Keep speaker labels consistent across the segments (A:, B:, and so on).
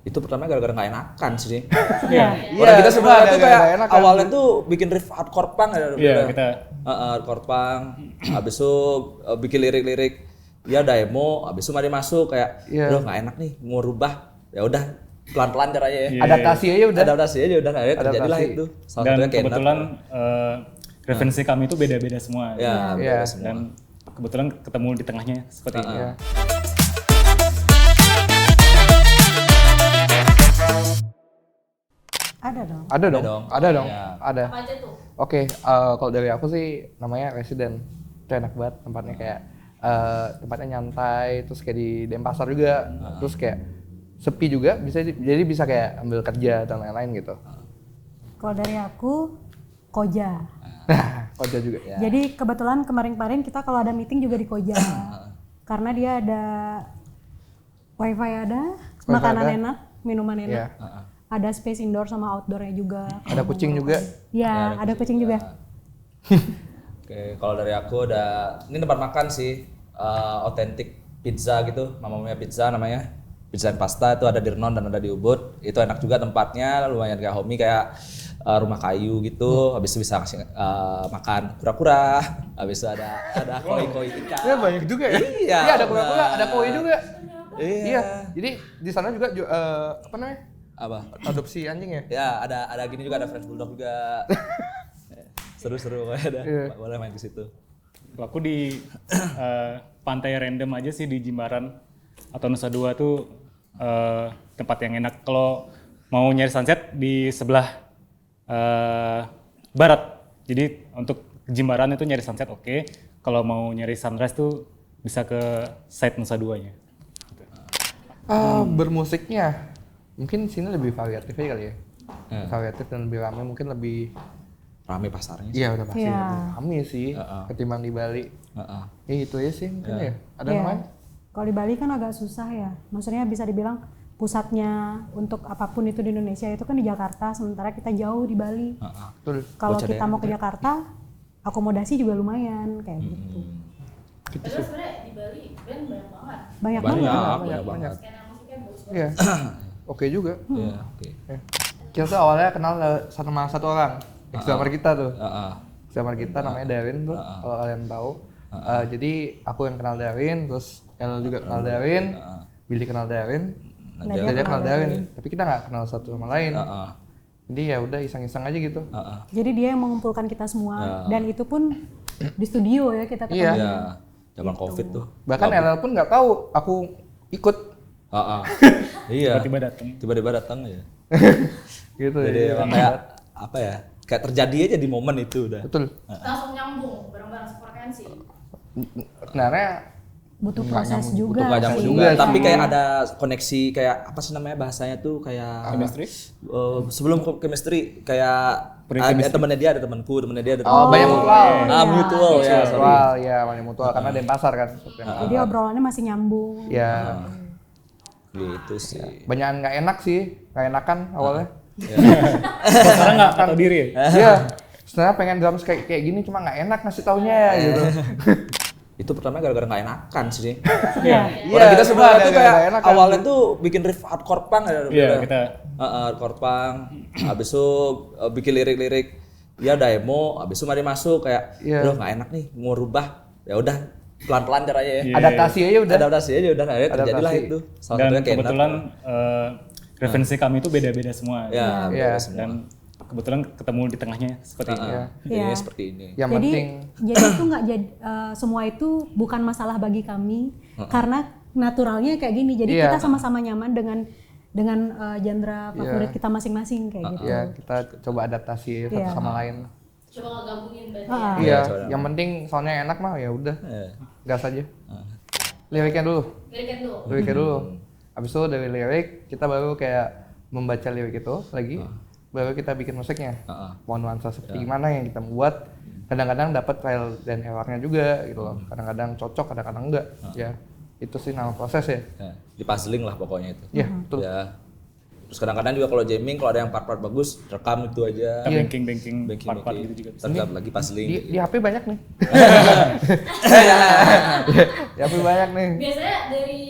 A: Itu pertama gara-gara nggak enakan sih.
B: Iya.
A: Orang kita sebenarnya tuh kayak
C: enakan.
A: awalnya tuh bikin riff hardcore punk ya.
B: Iya, kita
A: Hardcore punk. Habis itu bikin lirik-lirik. Ya demo, habis itu mari masuk kayak, aduh nggak enak nih, mau rubah. Ya udah pelan-pelan caranya ya.
B: Iya.
C: Adaptasi aja udah.
A: Adaptasi aja udah akhirnya terjadilah
C: Adaptasi.
A: itu. Salah
B: dan
A: satunya Kenneth.
B: kebetulan referensi kami itu beda-beda semua.
A: Ya,
C: Iya.
A: beda semua.
B: Dan kebetulan ketemu di tengahnya seperti ini.
C: Iya.
D: Ada dong.
C: Ada dong.
A: dong.
C: Ada dong.
A: Iya.
C: Ada.
E: Apa aja tuh?
C: Oke, kalau dari aku sih namanya Resident. Itu enak banget tempatnya kayak tempatnya nyantai, terus kayak di Denpasar juga, terus kayak sepi juga, jadi bisa kayak ambil kerja dan lain-lain gitu.
D: Kalau dari aku, Koja.
C: Nah, Koja juga ya.
D: Jadi kebetulan kemarin-kemarin kita kalau ada meeting juga di Koja. Karena dia ada wifi ada, makanan
C: ada.
D: enak, minuman enak.
C: Iya.
D: Ada space indoor sama outdoornya juga.
C: Ada kucing juga.
D: Iya, ada kucing juga.
A: Oke, kalau dari aku ini tempat makan sih, authentic pizza gitu, Mamma Pizza namanya. Pizza dan pasta itu ada di Renon dan ada di Ubud. Itu enak juga tempatnya, lumayan kayak homey kayak rumah kayu gitu. Habis itu bisa kasih makan kura-kura. Habis itu ada koi-koi ikan.
C: Ya banyak juga ya.
A: Iya,
C: Iya ada kura-kura, ada koi juga.
A: Iya.
C: Iya. Jadi di sana juga apa namanya?
A: Apa?
C: Adopsi anjing ya?
A: Ya, ada gini juga, ada French Bulldog juga. Seru-seru ada.
C: Iya.
A: Boleh main ke situ.
B: Kalau aku di pantai random aja sih di Jimbaran atau Nusa Dua tuh tempat yang enak. Kalau mau nyari sunset di sebelah barat. Jadi untuk Jimbaran itu nyari sunset oke. Kalau mau nyari sunrise tuh bisa ke site Nusa Duanya.
C: Bermusiknya mungkin sini lebih variatif aja kali ya. Variatif dan lebih ramai, mungkin lebih
A: Rame pasarnya.
C: iya udah pasti
D: Iya.
C: lebih ramai sih ketimbang di Bali.
A: Heeh.
C: Ya itu aja sih mungkin ya. Ada
D: Iya.
C: namanya?
D: Kalau di Bali kan agak susah ya. Maksudnya bisa dibilang pusatnya untuk apapun itu di Indonesia itu kan di Jakarta, sementara kita jauh di Bali.
C: Betul.
D: Kalau
A: Bocah
D: kita
A: daerah
D: mau ke Jakarta, akomodasi juga lumayan kayak gitu.
E: Padahal sebenarnya di Bali band banyak banget.
D: Banyak
A: Banyak,
D: banget.
A: banyak.
E: Skena musiknya bagus banget.
C: Iya. Oke juga.
A: Iya, oke.
C: Ya. Kita tuh awalnya kenal sama satu orang, ex-drummer kita tuh.
A: Heeh.
C: Ex-drummer kita namanya Darwin tuh, kalau kalian tahu. Jadi aku yang kenal Darwin, terus El juga kenal Darwin, Billy kenal Darwin,
D: Nadia
C: Nadia kenal
D: kenal
C: Darwin. Tapi kita nggak kenal satu sama lain.
A: Heeh.
C: Jadi ya udah iseng-iseng aja gitu.
A: Heeh.
D: Jadi dia yang mengumpulkan kita semua dan itu pun di studio ya kita ketemu.
A: Iya. Zaman Covid tuh.
C: Bahkan LL pun nggak tahu aku ikut
A: Heeh. Iya.
B: Tiba-tiba datang.
A: Tiba-tiba datang ya.
C: gitu.
A: Jadi emang kayak apa ya? Kayak terjadi aja di momen itu udah.
C: Betul.
E: Langsung nyambung bareng-bareng sefrekuensi.
C: Sebenarnya
D: Butuh
C: nggak
D: proses
C: nyambung,
D: juga.
A: Butuh nggak nyambung
D: sih.
A: juga,
C: Juga
A: tapi
C: sih.
A: kayak ada koneksi kayak apa sih namanya bahasanya tuh kayak
B: Chemistry?
A: sebelum chemistry kayak ada temennya dia, ada temanku, temennya dia, ada
C: oh, banyak mutual.
A: mutual ya, sorry.
C: Mutual, ya banyak mutual karena Denpasar kan.
D: Jadi obrolannya masih nyambung.
C: Ya,
A: Gitu sih.
C: banyak nggak enak sih, nggak enakan awalnya.
B: Sekarang nggak tahu diri ya?
C: Iya, sebenarnya pengen drums kayak gini cuma nggak enak ngasih taunya ya gitu.
A: Itu pertama gara-gara nggak enakan sih.
B: Iya.
A: Orang kita sebenarnya
C: ada
A: tuh kayak
C: nggak enakan.
A: awalnya tuh bikin riff hardcore punk ya.
B: Iya, kita
A: Hardcore punk. Habis itu bikin lirik-lirik. Ya demo, habis itu mari masuk kayak, aduh nggak enak nih, mau rubah. Ya udah pelan-pelan caranya ya.
B: Iya.
C: Adaptasi aja udah.
A: Adaptasi aja udah akhirnya terjadilah
C: Adaptasi.
A: itu. Salah
B: dan
A: satunya Kenneth.
B: kebetulan referensi kami itu beda-beda semua.
A: Ya,
C: Iya.
A: beres semua.
B: Dan kebetulan ketemu di tengahnya seperti ini.
A: Jadinya
D: Iya.
A: seperti ini.
C: Yang
D: Jadi
C: penting
D: itu nggak jadi semua itu bukan masalah bagi kami karena naturalnya kayak gini. Jadi
C: Iya.
D: kita sama-sama nyaman dengan genre favorit kita masing-masing kayak gitu.
C: ya kita coba adaptasi satu
D: Iya.
C: sama lain.
E: Coba ngegabungin berarti
D: Ah.
C: Iya,
A: coba.
C: yang penting soalnya enak mah ya udah,
A: Iya.
C: gas aja. Liriknya dulu,
E: Liriknya dulu.
C: liriknya dulu. Habis itu dari lirik kita baru kayak membaca lirik itu lagi, baru kita bikin musiknya. Mau nuansa seperti gimana yang kita buat. Kadang-kadang dapat trial dan errornya juga gitu loh. Kadang-kadang cocok, kadang-kadang enggak. Ya, itu sih nama proses ya.
A: Ya, di puzzling lah pokoknya itu.
C: Iya, betul.
A: Ya. Terus kadang-kadang juga kalau jamming kalau ada yang part-part bagus rekam itu aja.
B: Kita banking part-part gitu juga bisa.
A: Tetap lagi puzzling.
C: Di HP banyak nih. Di HP banyak nih.
E: Biasanya dari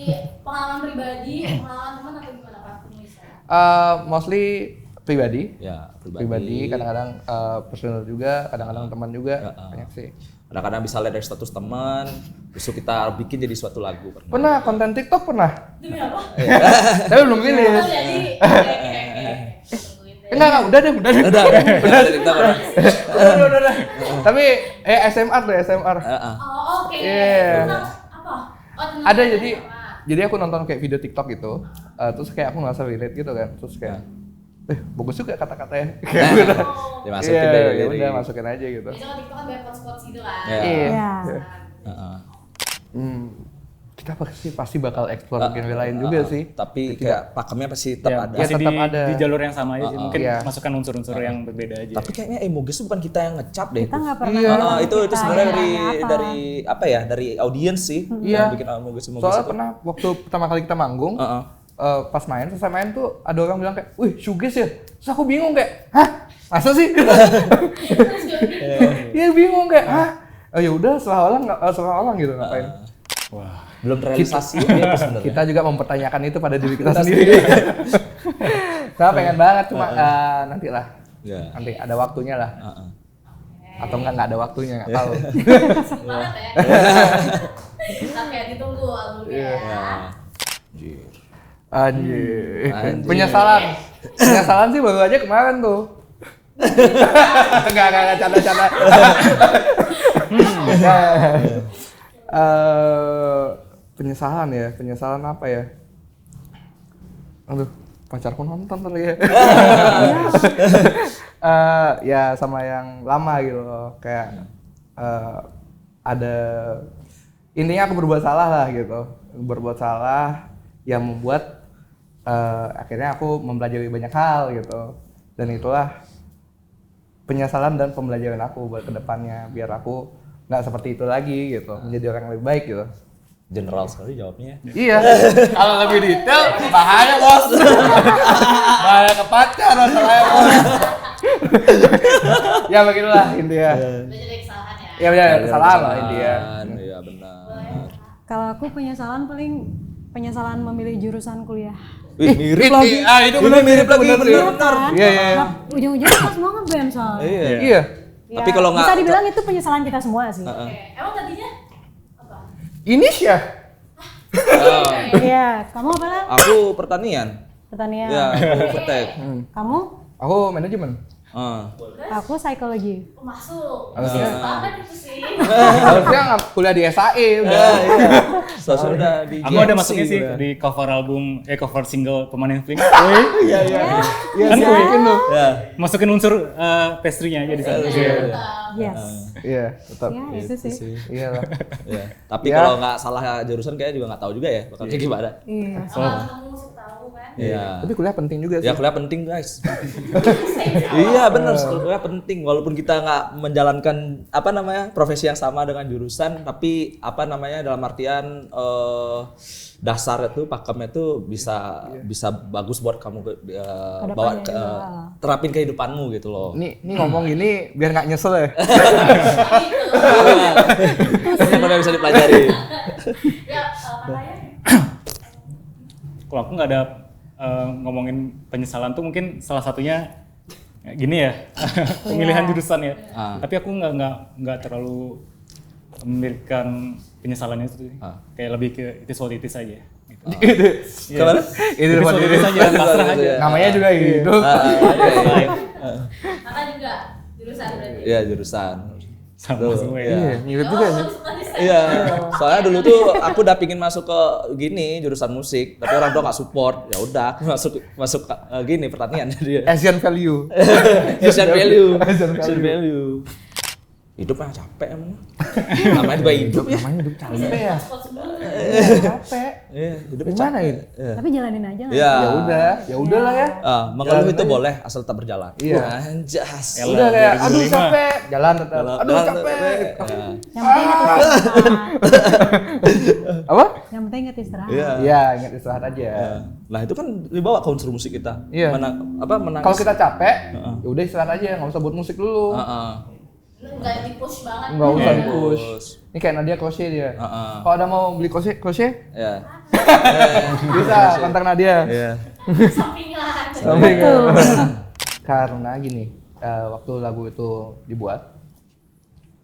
E: pengalaman pribadi, pengalaman teman atau gimana Pak penulisnya?
C: Mostly pribadi.
A: Ya,
C: Pribadi, kadang-kadang personal juga, kadang-kadang teman juga, banyak sih.
A: Kadang-kadang bisa lihat dari status teman, besok kita bikin jadi suatu lagu.
C: Pernah konten TikTok pernah,
E: Demi apa?
C: tapi belum
E: Oh,
C: rilis.
E: jadi tungguin deh.
C: Enggak, udah deh.
A: Udah, kita pernah.
C: Udah. Tapi SMR tuh, SMR.
E: Oh, oke.
C: Iya.
E: Tentang apa? Oh, tentang
C: Ada
E: apa?
C: jadi aku nonton kayak video TikTok gitu, terus kayak aku ngerasa relate gitu kan, terus kayak bagus juga kata-katanya. Kayak gitu.
A: Dimasukin
C: Iya,
A: deh.
C: ya udah masukin aja gitu.
E: Biasanya kalau TikTok kan banyak quotes-quotes gitu kan.
A: Iya.
C: Iya.
A: Heeh.
C: Kita pasti bakal explore genre lain juga sih.
A: Tapi kayak pakemnya pasti tetap ada.
C: Ya,
B: Masih
C: tetap
B: di,
C: ada.
B: di jalur yang sama aja sih. Mungkin
C: Iya.
B: masukkan unsur-unsur yang berbeda aja.
A: Tapi kayaknya Emojis itu bukan kita yang ngecap deh.
D: Kita
A: itu.
D: nggak pernah
C: Iya.
D: bilang
A: itu
D: kita
A: sebenarnya dari
D: apa.
A: dari apa ya? Dari audiens sih.
C: Iya.
A: Yang bikin Emojis
C: Soalnya
A: itu.
C: pernah waktu pertama kali kita manggung,
A: Heeh.
C: pas selesai main tuh ada orang bilang kayak, wih shoegaze ya? Terus aku bingung kayak, hah? Masa sih?
E: Terus jadi
C: Iya bingung kayak, hah? Oh ya udah setelah orang gitu ngapain?
B: Wah.
A: Belum terrealisasi itu sebenarnya.
C: Kita juga mempertanyakan itu pada diri kita sendiri. Saya pengen banget cuma nantilah.
A: Ya.
C: Nanti ada waktunya lah.
A: Heeh.
C: Atau nggak ada waktunya, nggak tahu.
E: semangat ya. Tapi ya ditunggu albumnya
C: Iya.
E: ya.
A: Anjir.
C: Anjir.
A: Anjir.
C: Penyesalan sih baru aja kemarin tuh. Enggak canda-canda. Penyesalan apa ya? Aduh, pacarku nonton kali ya. Ya sama yang lama gitu loh, kayak ada intinya aku berbuat salah lah gitu, berbuat salah yang membuat akhirnya aku mempelajari banyak hal gitu, dan itulah penyesalan dan pembelajaran aku buat kedepannya biar aku nggak seperti itu lagi gitu, menjadi orang yang lebih baik gitu.
A: General sekali jawabnya.
C: Iya. Kalau lebih detail bahaya bos. Bahaya ke pacar masalahnya bos. Ya begitulah intinya.
E: Belajar dari kesalahan ya.
C: Ya benar kesalahan lah intinya.
A: Iya benar.
D: Kalau aku penyesalan memilih jurusan kuliah.
A: Wih, mirip lagi.
C: Itu benar mirip lagi
D: Iya kan?
C: Iya.
D: Nah, ujung-ujungnya kita semua nge-BEM soalnya.
A: Iya.
C: Iya.
D: Ya,
A: Tapi kalau nggak-
D: bisa dibilang itu penyesalan kita semua sih.
E: Oke. Emang tadinya apa?
C: Ini ya.
D: Iya, kamu apa lah?
A: Aku pertanian.
D: Pertanian.
A: Ya, aku Vertek.
D: Kamu?
C: Aku manajemen.
D: Aku psikologi.
E: Oh, masuk.
C: Harusnya.
E: Banget itu sih.
C: Harusnya nggak kuliah di SAE udah.
A: So sudah di
B: Aku ada
A: GMC
B: masuknya sih
A: udah.
B: di cover single Pemain Fling.
C: Iya.
B: Kan
C: sih,
B: gue
C: mungkin tuh.
A: Ya.
B: masukin unsur pastry-nya aja di sana.
D: Yes.
C: Iya, tetap.
D: Ya, itu sih.
C: Iya lah.
A: Ya. Tapi
C: Ya.
A: kalau nggak salah jurusan kayaknya juga nggak tahu juga ya bakal kayak gimana.
D: Iya.
E: Kalau ketemu sih tahu kan.
A: Iya.
C: Tapi kuliah penting juga sih.
A: Ya kuliah penting guys. Iya benar, kuliah penting. Walaupun kita nggak menjalankan apa namanya profesi yang sama dengan jurusan, tapi apa namanya dalam artian dasar itu pakemnya itu bisa bagus buat kamu bawa
D: Kedepannya juga.
A: terapin kehidupanmu gitu loh.
C: Nih ngomong gini biar nggak nyesel ya.
A: Yang mana bisa dipelajari.
E: Ya, makanya
B: Kalau aku nggak ada ngomongin penyesalan tuh mungkin salah satunya gini ya pemilihan jurusan ya. Tapi aku nggak terlalu memikirkan penyesalannya itu sih. Kayak lebih ke it is what it is aja. Gitu.
A: Kemana?
C: Itu
B: It is what it is aja, pasrah aja.
C: namanya juga gitu.
E: kakak juga jurusan berarti.
A: Iya jurusan.
B: Sama
A: Tuh,
B: semua
A: iya.
B: ya.
C: Mirip juga sih.
A: Iya, soalnya dulu tuh aku udah pingin masuk ke gini jurusan musik, tapi orang tua nggak support. Ya udah, aku masuk gini pertanian jadi.
C: Asian value.
A: Asian value.
C: Asian
A: Asian value. Hidup mah capek emang. Namanya juga hidup ya.
C: Namanya hidup capek ya.
E: Spot semua.
C: Capek.
A: Iya, hidup
C: Gimana
A: capek.
C: ini?
D: Tapi jalanin aja lah.
A: Iya.
C: Ya udah lah ya.
A: Mengeluh
C: Jalan
A: itu
C: aja.
A: boleh asal tetap berjalan.
C: Iya.
A: Anjas.
B: Elah,
C: Udah kayak aduh
B: 2005.
C: capek, jalan tetap. Aduh
A: Jalan,
C: capek.
A: Iya.
D: Yang penting ingat istirahat.
C: Apa?
D: Yang penting ingat istirahat.
A: Iya.
C: Iya, ingat istirahat aja.
A: Nah itu kan dibawa ke unsur musik kita.
C: Iya.
A: Menangis.
C: Kalau kita capek, ya udah istirahat aja, nggak usah buat musik dulu.
E: Enggak di-push banget.
C: Nggak usah
A: Iya.
C: di-push. Ini kayak Nadia crochet dia.
A: Heeh.
C: Kalau ada mau beli crochet
A: Ya.
C: bisa kontak Nadia.
A: Iya.
E: Sampingan.
D: Betul.
C: Karena gini, waktu lagu itu dibuat,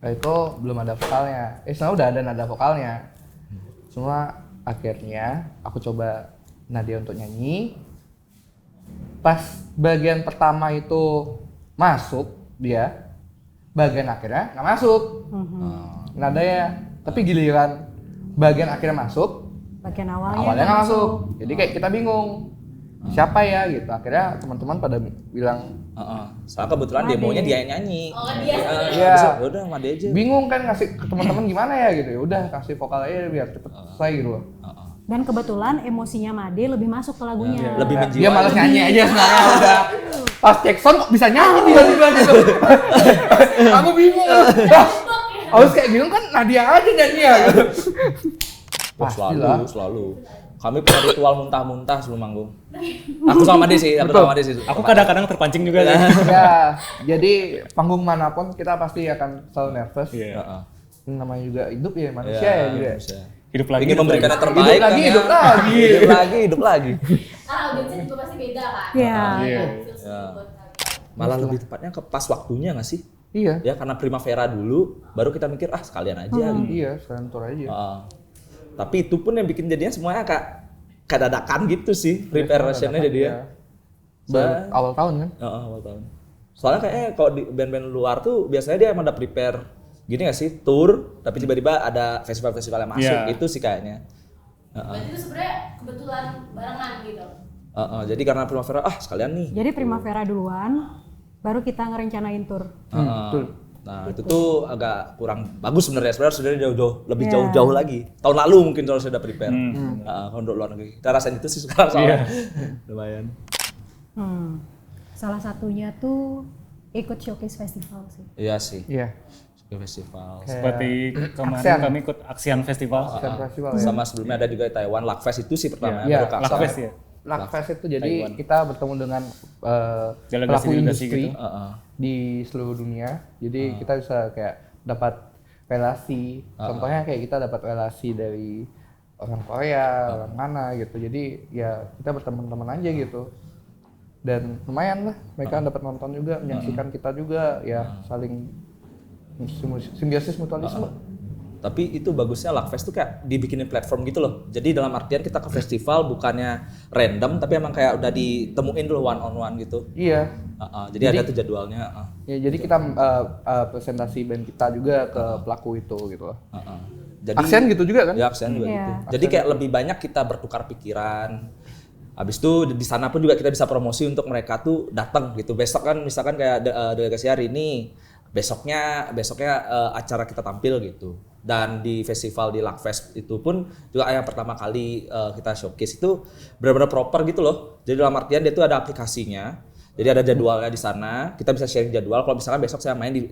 C: itu belum ada vokalnya. Sebenarnya udah ada nada vokalnya. Cuma akhirnya aku coba Nadia untuk nyanyi. Pas bagian pertama itu masuk dia, bagian akhirnya nggak masuk. Nada ya. Tapi giliran bagian akhirnya masuk,
D: Bagian
C: awalnya
D: awalnya
C: nggak masuk. Jadi kayak kita bingung. Siapa ya gitu. Akhirnya teman-teman pada bilang,
A: Soalnya kebetulan
D: Made.
A: demonya dia yang nyanyi.
E: Oh, dia sebenarnya.
C: Iya.
A: Ya udah Made aja.
C: bingung kan ngasih ke teman-teman gimana ya gitu. Ya udah kasih vokal aja biar cepet selesai gitu loh.
D: Dan kebetulan emosinya Made lebih masuk ke lagunya.
A: Lebih menjiwai.
C: Dia malas nyanyi aja sebenarnya udah. Pas Jackson kok bisa nyanyi tiba-tiba gitu. Aku bingung. Harus kayak gitu kan Nadia aja nyanyi ya. Gitu. Pastilah.
A: Selalu. Kami punya ritual muntah-muntah sebelum manggung. Aku sama Made sih,
B: Aku kadang-kadang terpancing juga sih.
C: Ya, jadi panggung manapun kita pasti akan selalu nervous.
B: Iya.
C: Namanya juga hidup ya manusia ya juga.
B: Hidup lagi.
A: Ingin memberikan yang terbaik.
C: Hidup lagi,
A: kan, ya.
C: hidup lagi.
A: Hidup lagi.
E: Karena audiensnya juga pasti beda kan.
D: Iya.
B: Iya.
E: Terus buat kalian.
A: Malah lebih tepatnya ke pas waktunya nggak sih?
C: Iya.
A: Ya karena Primavera dulu, baru kita mikir sekalian aja gitu.
C: Iya, sekalian tour aja.
A: Tapi itu pun yang bikin jadinya semuanya kayak dadakan gitu sih preparationnya jadi ya.
C: Baru awal tahun kan?
A: Awal tahun. Soalnya kayaknya kalau di band-band luar tuh biasanya dia emang ada prepare gini nggak sih tour, tapi tiba-tiba ada festival-festival yang masuk itu sih kayaknya.
E: Berarti itu sebenarnya kebetulan barengan gitu.
A: Jadi karena Primavera sekalian nih.
D: Jadi Primavera duluan, baru kita ngerencanain tour.
C: Betul.
A: Nah itu tuh agak kurang bagus sebenarnya jauh-jauh lebih jauh-jauh lagi. Tahun lalu mungkin kalau sudah prepare. Kalau untuk luar negeri kita rasain itu sih sekarang soalnya lumayan.
D: Salah satunya tuh ikut showcase festival sih.
A: Iya sih.
C: Iya.
A: Festival.
B: Seperti kemarin
C: Aksian.
B: kami ikut Aksian Festival.
C: Festival ya.
A: Sama sebelumnya ada juga Taiwan Lakfest itu sih pertama.
C: Iya,
A: baru ke Aksana.
B: Lakfest ya.
C: Lakfest itu jadi
B: Taiwan.
C: kita bertemu dengan pelaku
B: Delegasi-delegasi
C: industri
B: gitu.
C: di seluruh dunia. Jadi kita bisa kayak dapat relasi. Contohnya kayak kita dapat relasi dari orang Korea, orang mana gitu. Jadi ya kita berteman-teman aja gitu. Dan lumayan lah mereka dapat nonton juga, menyaksikan kita juga ya saling simbiosis mutualisme.
A: Tapi itu bagusnya Lakfest tuh kayak dibikinin platform gitu loh. Jadi dalam artian kita ke festival bukannya random tapi emang kayak udah ditemuin dulu one on one gitu.
C: Iya.
A: Jadi ada tuh jadwalnya.
C: Ya jadi kita presentasi band kita juga ke pelaku itu gitu loh.
A: Jadi
C: Aksian gitu juga kan?
A: ya Aksian juga
D: Iya.
A: gitu. Jadi kayak lebih banyak kita bertukar pikiran. Habis itu di sana pun juga kita bisa promosi untuk mereka tuh datang gitu. Besok kan misalkan kayak delegasi hari ini, besoknya acara kita tampil gitu. Dan di festival di Lakfest itu pun juga yang pertama kali kita showcase itu benar-benar proper gitu loh. Jadi dalam artian dia tuh ada aplikasinya. Jadi ada jadwalnya di sana. Kita bisa sharing jadwal. Kalau misalkan besok saya main di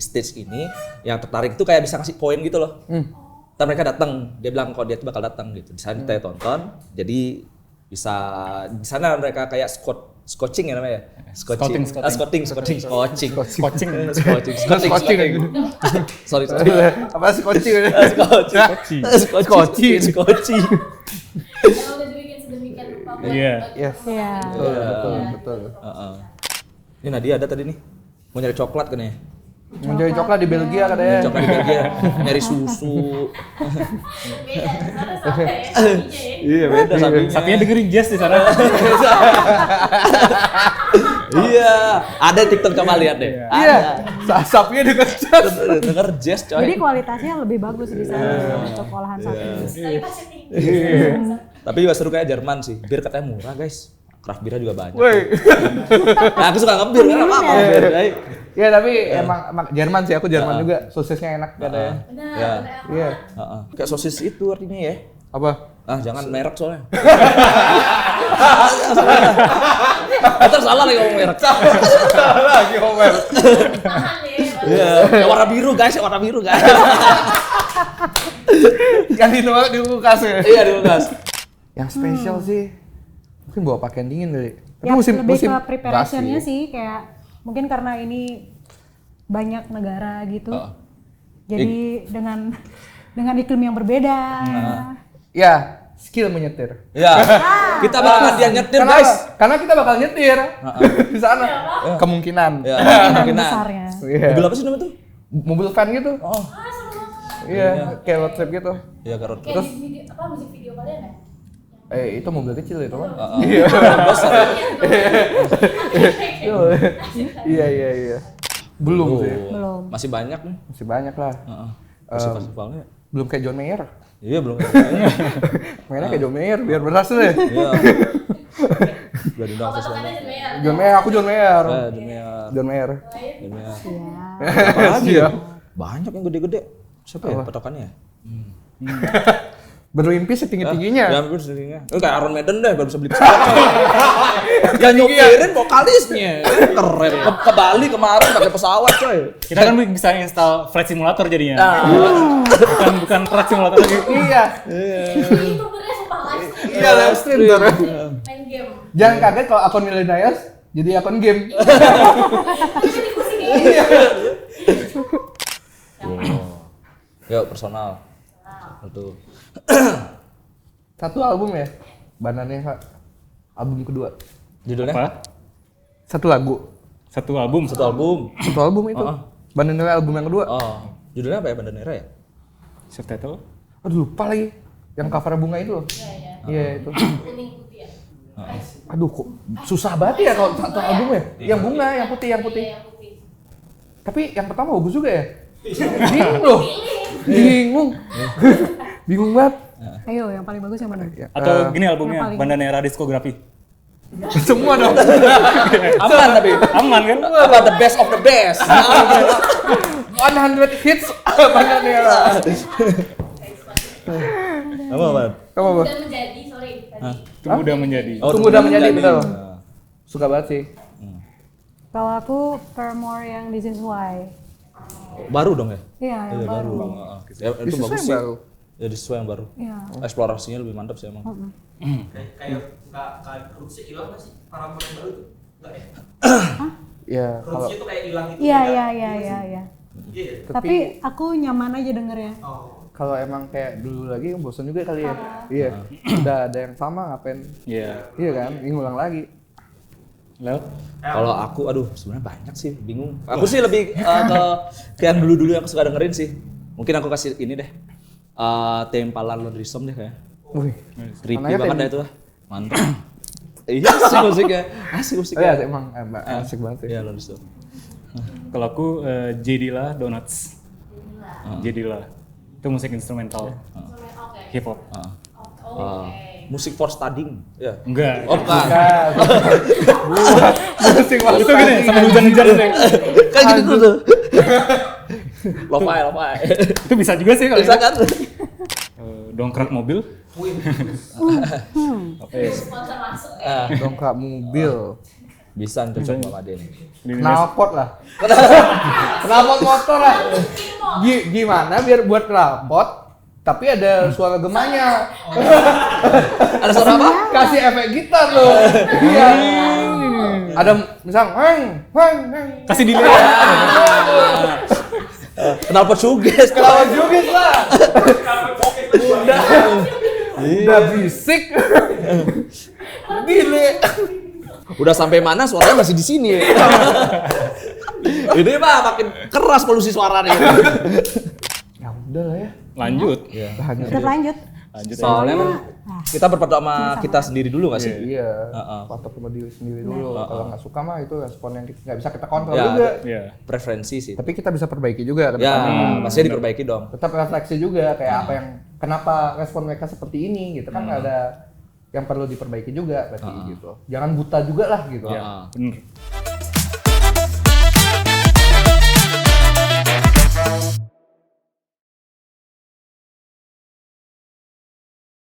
A: stage ini, yang tertarik itu kayak bisa ngasih poin gitu loh. Ntar mereka datang, dia bilang kalau dia tuh bakal datang gitu. Di sana kita tonton. Jadi bisa di sana mereka kayak scouting ya namanya.
B: Scouting.
A: Scouting.
B: Coaching.
A: Sorry.
C: Apa sih coaching?
A: Scouting.
E: Kalau udah dibikin sedemikian rupa buat
B: Iya.
C: Yes.
D: Iya.
C: Betul.
A: Ini Nadia ada tadi nih. Mau nyari coklat kan ya?
C: Mencari coklat di Belgia katanya.
A: Coklat di Belgia, nyari susu.
E: beda. Sana sampai ya, sapinya ya.
A: Iya beda sapinya.
B: Sapinya dengerin jazz di sana.
A: Iya, ada TikTok coba lihat deh.
C: Iya. Sapinya denger jazz.
A: Denger jazz coy.
D: Jadi kualitasnya lebih bagus di sana untuk olahan sapi.
E: Tapi pasti tinggi.
A: Tapi juga seru kayak Jerman sih. Bir katanya murah guys. Craft beer juga banyak.
C: Woi.
A: Nah, aku suka ngebir kan apa-apa bir.
C: Ya tapi emang Jerman sih, aku Jerman juga. Sosisnya enak katanya.
E: Benar,
A: Ya.
E: benar.
C: Iya.
A: Kayak sosis itu artinya ya.
C: Apa?
A: Jangan merek soalnya. Terus salah lagi ngomong merek.
C: Lagi Homer.
E: Tahan ya.
A: Iya, warna biru guys, warna biru guys.
C: Yang di kulkas ya.
A: Iya di kulkas.
C: Yang spesial sih mungkin bawa pakaian dingin kali. Tapi
D: Ya, lebih ke
C: basi.
D: preparationnya sih kayak mungkin karena ini banyak negara gitu. Jadi dengan iklim yang berbeda.
C: Ya, skill menyetir.
A: Ya. Kita bakalan dia nyetir,
C: Karena
A: guys.
C: Karena kita bakal nyetir di sana. Kemungkinan.
A: Ya,
D: Kemungkinan
A: kemungkinan.
D: besarnya.
C: Iya.
A: Mobil apa sih namanya tuh?
C: Mobil van gitu.
A: Oh.
C: Iya, kayak road trip gitu.
A: Iya, karot.
E: Kayak di video, apa musik video kalian ya?
C: Itu mobil kecil itu kan.
A: Iya. Besar.
C: Iya. Belum sih.
D: Belum.
A: Masih banyak nih.
C: Masih banyak lah.
A: Heeh. Festivalnya.
C: Belum kayak John Mayer.
A: Iya, belum.
C: Mainnya kayak John Mayer biar berhasil ya.
A: Iya. Udah diundang
E: Oh,
A: festivalnya.
E: patokannya John Mayer.
C: John Mayer, aku John Mayer.
A: Dunia.
C: John Mayer.
A: Dunia.
D: Iya.
A: Apa lagi ya?
C: Siap.
A: Banyak yang gede-gede. Siapa ya patokannya?
C: Bermimpi setinggi-tingginya.
A: Ya, hampir seringnya. Kayak Iron Maiden deh, baru bisa beli pesawat. Yang nyopirin vokalisnya. Keren. Ke Bali kemarin pakai pesawat, coy.
B: Kita kan bisa install flight simulator jadinya.
A: Nah.
B: bukan track simulator lagi.
C: Iya.
E: YouTubernya sumpah live stream.
C: Iya, live stream tuh.
E: Main game.
C: Jangan kaget kalau akun Millennials jadi akun game.
E: Tapi di pusing ya.
A: Yuk, personal. Satu.
C: Satu album ya. Banannya album kedua.
A: Judulnya?
B: Apa?
C: Satu lagu.
B: Satu album.
A: Satu album.
C: Satu album itu. Banannya album yang kedua.
A: Oh, judulnya apa ya? Bandanera ya?
B: Subtitle.
C: Aduh lupa lagi. Yang cover bunga itu loh.
E: Iya.
C: Iya itu.
E: Kuning putih ya.
C: Aduh kok susah banget ya kalau satu album ya. Yang bunga, yang putih, yang putih.
E: Iya, yang putih.
C: Tapi yang pertama bagus juga ya. Bingung loh. Bingung. Bingung banget.
D: Ayo, yang paling bagus yang mana?
B: Atau gini albumnya,
D: yang paling-
B: Bandanera Discography.
C: Semua dong.
A: Aman tapi.
B: Aman kan?
A: Apa the best of the best?
C: 100 hits Bandanera.
A: Apa?
C: Kamu apa?
E: Dan menjadi, sorry tadi.
B: Tunggu udah menjadi.
C: Tunggu udah menjadi, betul. Suka banget sih.
D: Kalau aku Paramore yang This Is Why.
A: Baru dong ya?
D: Iya, yang baru.
A: Ya, itu
C: This is
A: bagus
C: yang
A: sih.
C: baru.
A: Ya, di sesuai yang baru.
D: Iya.
A: Eksplorasinya lebih mantap sih emang.
F: Kayak nggak produksi hilang nggak sih para pemain baru itu? Nggak ya?
C: Ya kalau
F: Produksinya tuh kayak hilang gitu.
D: Iya,
F: ya?
D: iya.
F: Iya. ya?
D: Tapi aku nyaman aja dengernya.
F: Oh.
C: kalau emang kayak dulu lagi bosan juga kali ya. Iya. Udah ada yang sama ngapain?
B: Iya.
C: Iya kan? Ini ngulang lagi.
B: Lalu
A: Kalau aku, aduh sebenarnya banyak sih, bingung. Aku sih lebih ke yang dulu-dulu yang aku suka dengerin sih. Mungkin aku kasih ini deh. Tempalan Laundry deh kayak.
C: Wih.
A: Creepy
C: Anaknya
A: banget
C: Tem.
A: dah itu lah. Mantap. Iya asik musiknya. Asik
C: Oh
A: musiknya.
C: ya emang asik banget ya.
A: Iya Laundry
B: kalau aku Jadilah Donuts. Jadilah. Itu musik instrumental,
E: Oke.
B: hip hop.
E: Oke.
A: Musik for studying. Ya.
B: Enggak.
A: Oh bukan.
C: Musik
B: Itu gini sambil hujan-hujan deh.
A: Kayak gitu tuh. Lo-fi.
B: Itu bisa juga sih kalau
A: Bisa
B: itu.
A: kan?
B: Dongkrak mobil.
E: Sponsor masuk ya.
C: Dongkrak mobil.
A: Bisa nih cocok sama dia nih.
B: Di
C: Knalpot lah. Knalpot motor lah. Gimana biar buat knalpot tapi ada suara gemanya.
A: Ada suara apa?
C: Kasih efek gitar loh. Iya. Ada misal heng.
B: Kasih delay.
A: Kenapa suges?
C: Kalau juga lah. Udah berisik. Gile.
A: Udah sampai mana suaranya masih di sini. Ini mah makin keras polusi suara nih.
C: Ya udah lah ya.
B: Lanjut.
D: Kita lanjut.
B: Lanjut.
A: Soalnya kan kita berpatok sama kita sendiri dulu gak sih?
C: Iya.
A: Heeh.
C: Patok sama diri sendiri dulu. Kalau nggak suka mah itu respon yang nggak bisa kita kontrol
A: Ya,
C: juga.
B: Iya.
A: preferensi sih.
C: Tapi kita bisa perbaiki juga. ke
A: Ya,
C: depannya.
A: pasti diperbaiki dong.
C: Tetap refleksi juga kayak apa yang kenapa respon mereka seperti ini gitu kan ada yang perlu diperbaiki juga berarti gitu. Jangan buta juga lah gitu.
B: Ya, bener.